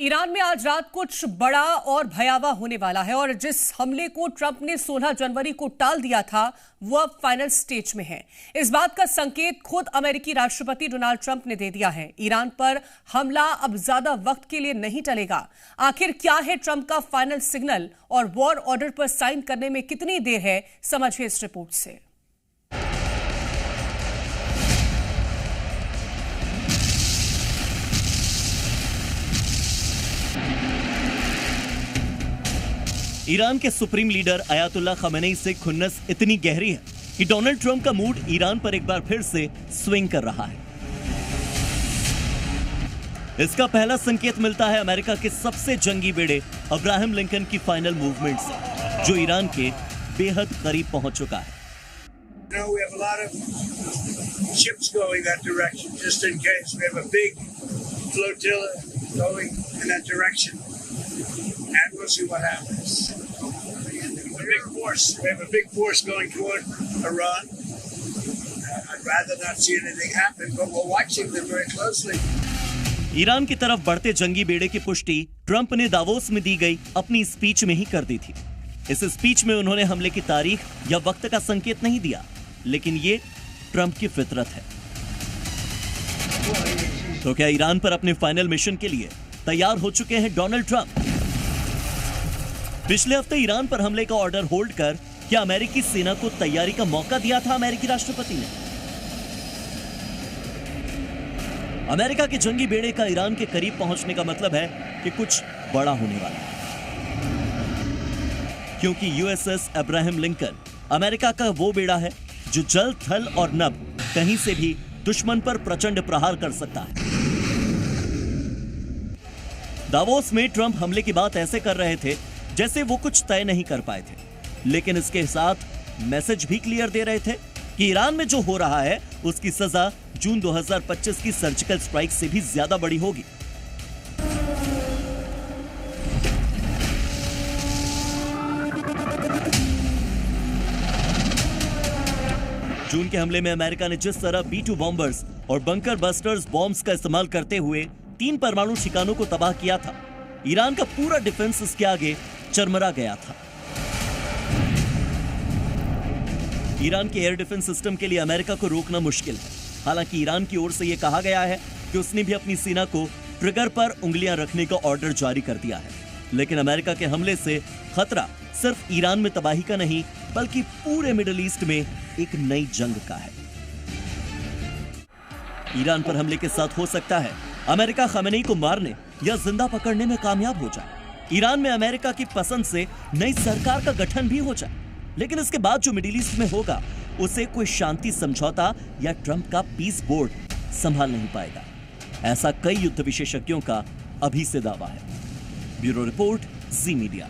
Iran में आज रात कुछ बड़ा और भयावह होने वाला है और जिस हमले को ट्रंप ने 16 जनवरी को टाल दिया था वो अब फाइनल स्टेज में है। इस बात का संकेत खुद अमेरिकी राष्ट्रपति डोनाल्ड ट्रंप ने दे दिया है। ईरान पर हमला अब ज्यादा वक्त के लिए नहीं टलेगा। आखिर क्या है ट्रंप का फाइनल सिग्नल और वॉर ऑर्डर पर साइन करने में कितनी देर है, समझिए इस रिपोर्ट से। ईरान के सुप्रीम लीडर अयातुल्लाह खमेनी से खुन्नस इतनी गहरी है कि डोनाल्ड ट्रंप का मूड ईरान पर एक बार फिर से स्विंग कर रहा है। इसका पहला संकेत मिलता है अमेरिका के सबसे जंगी बेड़े अब्राहम लिंकन की फाइनल मूवमेंट से, जो ईरान के बेहद करीब पहुंच चुका है। And we'll see what happens. We have a big force going toward Iran. I'd rather not see anything happen, but we're watching them very closely. Iran की तरफ बढ़ते जंगी बेड़े की पुष्टि ट्रंप ने दावोस में दी गई अपनी स्पीच में ही कर दी थी। इस स्पीच में उन्होंने हमले की तारीख या वक्त का संकेत नहीं दिया, लेकिन ये ट्रंप की फितरत है। तो क्या ईरान पर अपने फाइनल मिशन के लिए तैयार हो चुके हैं डोनाल्ड ट्रंप? पिछले हफ्ते ईरान पर हमले का ऑर्डर होल्ड कर क्या अमेरिकी सेना को तैयारी का मौका दिया था अमेरिकी राष्ट्रपति ने? अमेरिका के जंगी बेड़े का ईरान के करीब पहुंचने का मतलब है कि कुछ बड़ा होने वाला है, क्योंकि यूएसएस अब्राहम लिंकन अमेरिका का वो बेड़ा है जो जल, थल और नभ कहीं से भी दुश्मन पर प्रचंड प्रहार कर सकता है। दावोस में ट्रंप हमले की बात ऐसे कर रहे थे जैसे वो कुछ तय नहीं कर पाए थे, लेकिन इसके साथ मैसेज भी क्लियर दे रहे थे कि ईरान में जो हो रहा है उसकी सजा जून 2025 की सर्जिकल स्ट्राइक से भी ज्यादा बड़ी होगी। जून के हमले में अमेरिका ने जिस तरह B-2 बॉम्बर्स और बंकर बस्टर्स बॉम्ब्स का इस्तेमाल करते हुए 3 परमाणु ठिकानों को तबाह किया था, ईरान का पूरा डिफेंस इसके आगे चरमरा गया था। ईरान के एयर डिफेंस सिस्टम के लिए अमेरिका को रोकना मुश्किल है। हालांकि ईरान की ओर से यह कहा गया है कि उसने भी अपनी सेना को ट्रिगर पर उंगलियां रखने का ऑर्डर जारी कर दिया है, लेकिन अमेरिका के हमले से खतरा सिर्फ ईरान में तबाही का नहीं, बल्कि पूरे मिडिल ईस्ट में एक नई जंग का है। ईरान पर हमले के साथ हो सकता है अमेरिका खमेनी को मारने या जिंदा पकड़ने में कामयाब हो जाए। ईरान में अमेरिका की पसंद से नई सरकार का गठन भी हो जाए, लेकिन इसके बाद जो मिडिल ईस्ट में होगा उसे कोई शांति समझौता या ट्रंप का पीस बोर्ड संभाल नहीं पाएगा। ऐसा कई युद्ध विशेषज्ञों का अभी से दावा है। ब्यूरो रिपोर्ट, जी मीडिया।